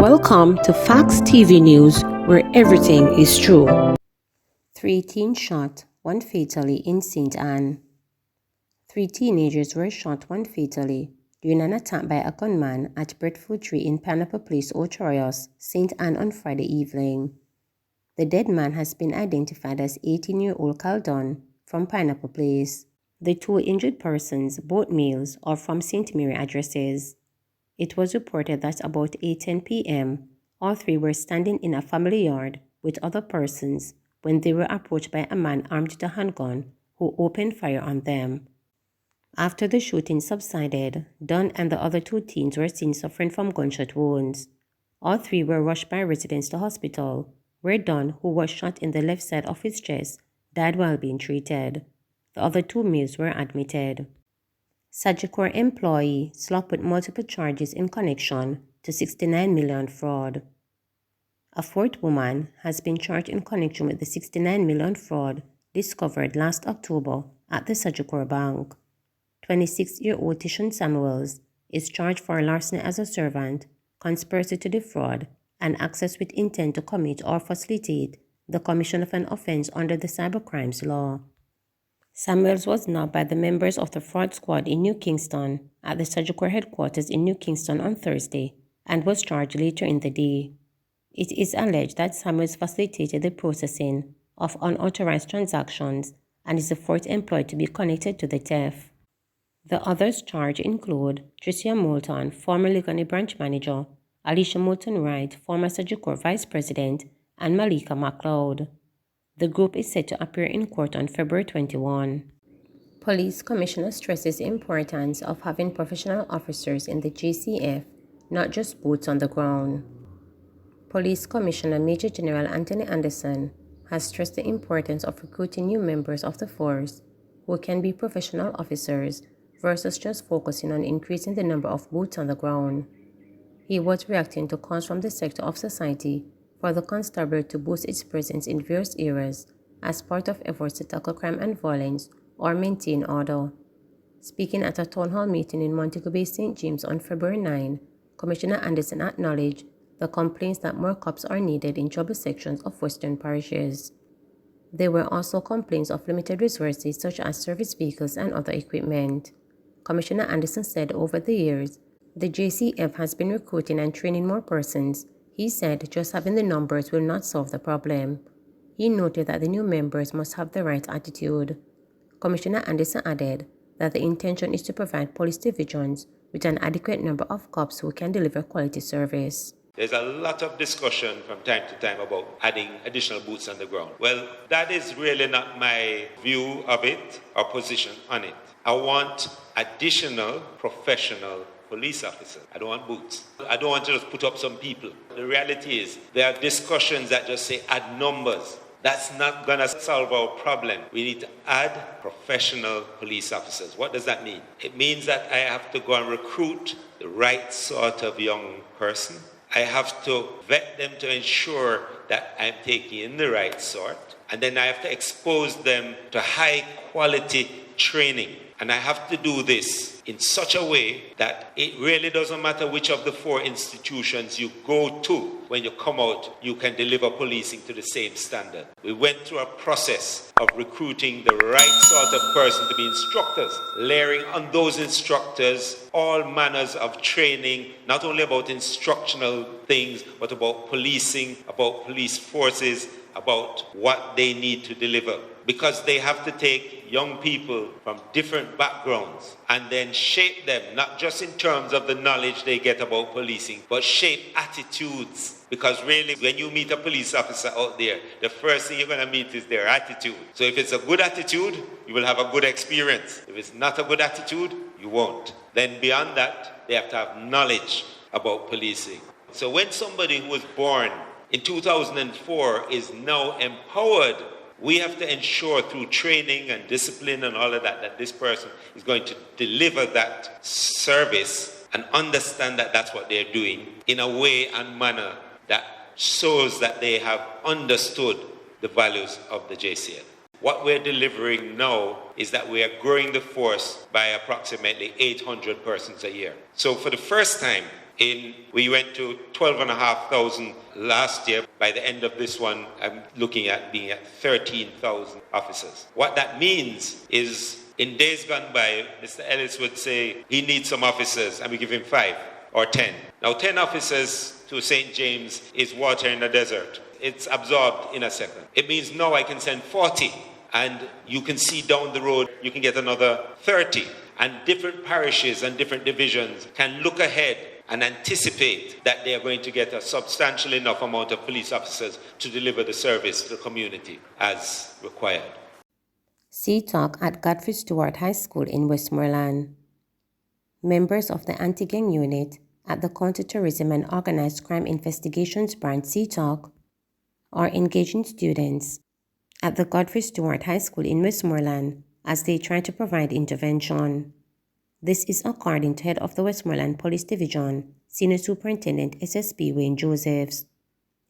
Welcome to Facts TV News, where everything is true. 3 teens shot, 1 fatally in St. Anne. 3 teenagers were shot, 1 fatally, during an attack by a gunman at Breadfruit Tree in Pineapple Place, Ochorios, St. Anne on Friday evening. The dead man has been identified as 18-year-old Caldon from Pineapple Place. The 2 injured persons, both males, are from St. Mary addresses. It was reported that about 8:10 p.m., all 3 were standing in a family yard with other persons when they were approached by a man armed with a handgun who opened fire on them. After the shooting subsided, Dunn and the other 2 teens were seen suffering from gunshot wounds. All 3 were rushed by residents to hospital, where Dunn, who was shot in the left side of his chest, died while being treated. The other 2 males were admitted. Sagicor employee slapped with multiple charges in connection to $69 million fraud. A 4th woman has been charged in connection with the $69 million fraud discovered last October at the Sagicor Bank. 26-year-old Tishon Samuels is charged for larceny as a servant, conspiracy to defraud, and access with intent to commit or facilitate the commission of an offense under the cybercrimes law. Samuels was nabbed by the members of the fraud squad in New Kingston at the Sagicor headquarters in New Kingston on Thursday and was charged later in the day. It is alleged that Samuels facilitated the processing of unauthorized transactions and is the 4th employee to be connected to the theft. The others charged include Tricia Moulton, former Ligoni branch manager, Alicia Moulton-Wright, former Sagicor vice president, and Malika MacLeod. The group is set to appear in court on February 21. Police Commissioner stresses the importance of having professional officers in the JCF, not just boots on the ground. Police Commissioner Major General Anthony Anderson has stressed the importance of recruiting new members of the force who can be professional officers versus just focusing on increasing the number of boots on the ground. He was reacting to calls from the sector of society for the constabulary to boost its presence in various areas as part of efforts to tackle crime and violence or maintain order. Speaking at a town hall meeting in Montego Bay, St. James on February 9, Commissioner Anderson acknowledged the complaints that more cops are needed in troubled sections of western parishes. There were also complaints of limited resources such as service vehicles and other equipment. Commissioner Anderson said over the years, the JCF has been recruiting and training more persons. He said just having the numbers will not solve the problem. He noted that the new members must have the right attitude. Commissioner Anderson added that the intention is to provide police divisions with an adequate number of cops who can deliver quality service. There's a lot of discussion from time to time about adding additional boots on the ground. Well, that is really not my view of it or position on it. I want additional professional police officers. I don't want boots. I don't want to just put up some people. The reality is there are discussions that just say add numbers. That's not going to solve our problem. We need to add professional police officers. What does that mean? It means that I have to go and recruit the right sort of young person. I have to vet them to ensure that I'm taking in the right sort. And then I have to expose them to high quality training. And I have to do this in such a way that it really doesn't matter which of the 4 institutions you go to. When you come out, you can deliver policing to the same standard. We went through a process of recruiting the right sort of person to be instructors, layering on those instructors all manners of training, not only about instructional things, but about policing, about police forces, about what they need to deliver. Because they have to take young people from different backgrounds and then shape them, not just in terms of the knowledge they get about policing, but shape attitudes. Because really, when you meet a police officer out there, the first thing you're going to meet is their attitude. So if it's a good attitude, you will have a good experience. If it's not a good attitude, you won't. Then beyond that, they have to have knowledge about policing. So when somebody who was born in 2004 is now empowered, we have to ensure through training and discipline and all of that, that this person is going to deliver that service and understand that that's what they're doing in a way and manner that shows that they have understood the values of the JCL. What we're delivering now is that we are growing the force by approximately 800 persons a year. So for the first time We went to 12,500 last year. By the end of this one, I'm looking at being at 13,000 officers. What that means is, in days gone by, Mr. Ellis would say he needs some officers, and we give him 5 or 10. Now, 10 officers to St. James is water in the desert. It's absorbed in a second. It means now I can send 40, and you can see down the road, you can get another 30. And different parishes and different divisions can look ahead and anticipate that they are going to get a substantial enough amount of police officers to deliver the service to the community as required. Sea Talk at Godfrey Stewart High School in Westmoreland. Members of the anti-gang unit at the Counterterrorism and Organized Crime Investigations Branch Sea Talk are engaging students at the Godfrey Stewart High School in Westmoreland as they try to provide intervention. This is according to Head of the Westmoreland Police Division, Senior Superintendent SSP Wayne Josephs.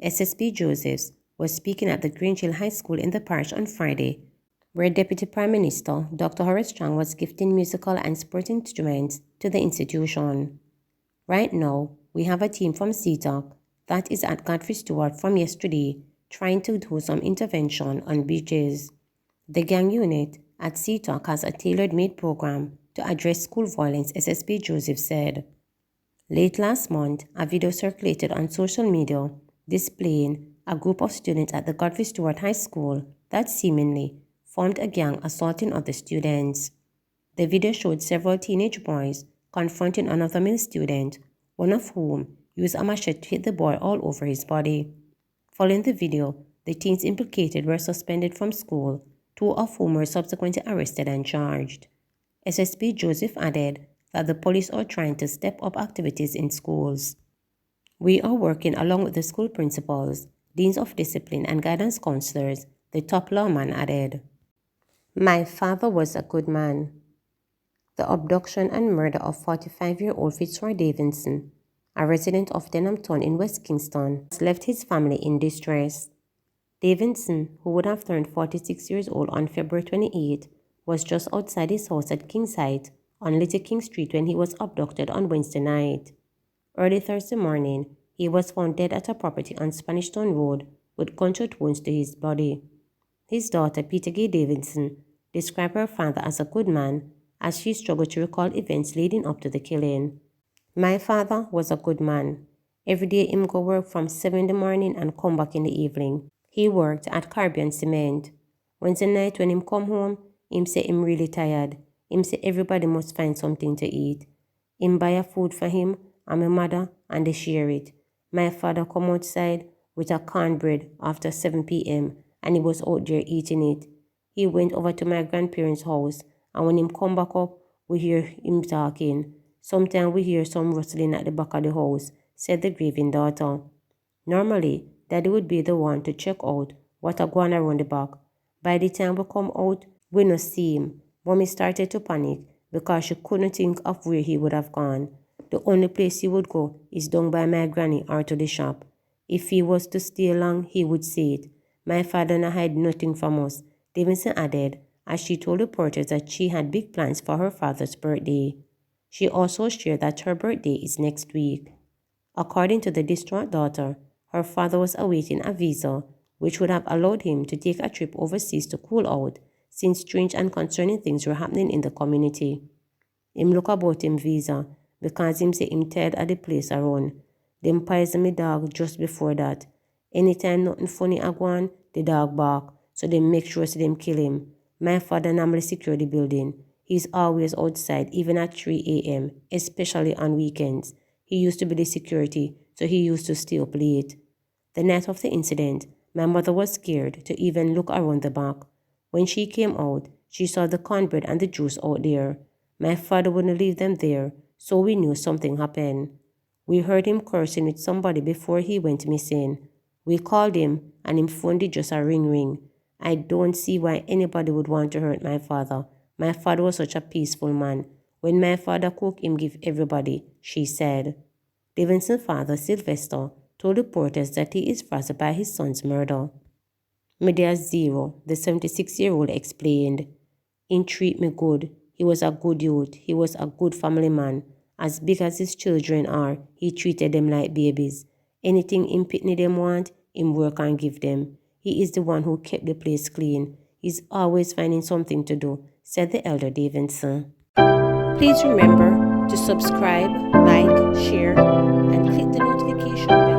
SSP Josephs was speaking at the Grange Hill High School in the parish on Friday, where Deputy Prime Minister Dr. Horace Strang was gifting musical and sporting instruments to the institution. Right now, we have a team from CETOC that is at Godfrey Stewart from yesterday trying to do some intervention on beaches. The gang unit at CETOC has a tailor-made program to address school violence, SSP Joseph said. Late last month, a video circulated on social media displaying a group of students at the Godfrey Stewart High School that seemingly formed a gang assaulting other students. The video showed several teenage boys confronting another male student, one of whom used a machete to hit the boy all over his body. Following the video, the teens implicated were suspended from school, 2 of whom were subsequently arrested and charged. SSP Joseph added that the police are trying to step up activities in schools. We are working along with the school principals, deans of discipline and guidance counselors, the top lawman added. My father was a good man. The abduction and murder of 45-year-old Fitzroy Davidson, a resident of Denhamton in West Kingston, has left his family in distress. Davidson, who would have turned 46 years old on February 28, was just outside his house at Kingside on Little King Street when he was abducted on Wednesday night. Early Thursday morning, he was found dead at a property on Spanish Town Road with gunshot wounds to his body. His daughter, Peter Gay Davidson, described her father as a good man as she struggled to recall events leading up to the killing. My father was a good man. Every day him go work from 7 in the morning and come back in the evening. He worked at Caribbean Cement. Wednesday night when him come home, him say him really tired. Him say everybody must find something to eat. Him buy a food for him and my mother and they share it. My father come outside with a cornbread after 7 p.m. and he was out there eating it. He went over to my grandparents' house and when him come back up, we hear him talking. Sometimes we hear some rustling at the back of the house, said the grieving daughter. Normally, Daddy would be the one to check out what a going around the back. By the time we come out, we no see him. Mommy started to panic because she couldn't think of where he would have gone. The only place he would go is down by my granny or to the shop. If he was to stay long, he would say it. My father no hide nothing from us, Davidson added, as she told reporters that she had big plans for her father's birthday. She also shared that her birthday is next week. According to the distraught daughter, her father was awaiting a visa which would have allowed him to take a trip overseas to cool out since strange and concerning things were happening in the community. Him look about him visa because him say him tired of the place around. Them poison me dog just before that. Anytime nothing funny a go on, the dog bark, so they make sure so them kill him. My father normally secure the building. He's always outside, even at 3 a.m., especially on weekends. He used to be the security, so he used to stay up late. The night of the incident, my mother was scared to even look around the back. When she came out, she saw the cornbread and the juice out there. My father wouldn't leave them there, so we knew something happened. We heard him cursing with somebody before he went missing. We called him, and him phone did just a ring. I don't see why anybody would want to hurt my father. My father was such a peaceful man. When my father cooked, him give everybody, she said. Davidson's father, Sylvester, told reporters that he is frazzled by his son's murder. Media Zero, the 76-year-old, explained. He treat me good. He was a good youth. He was a good family man. As big as his children are, he treated them like babies. Anything him pitney them want, him work and give them. He is the one who kept the place clean. He's always finding something to do, said the elder Davidson. Please remember to subscribe, like, share, and click the notification bell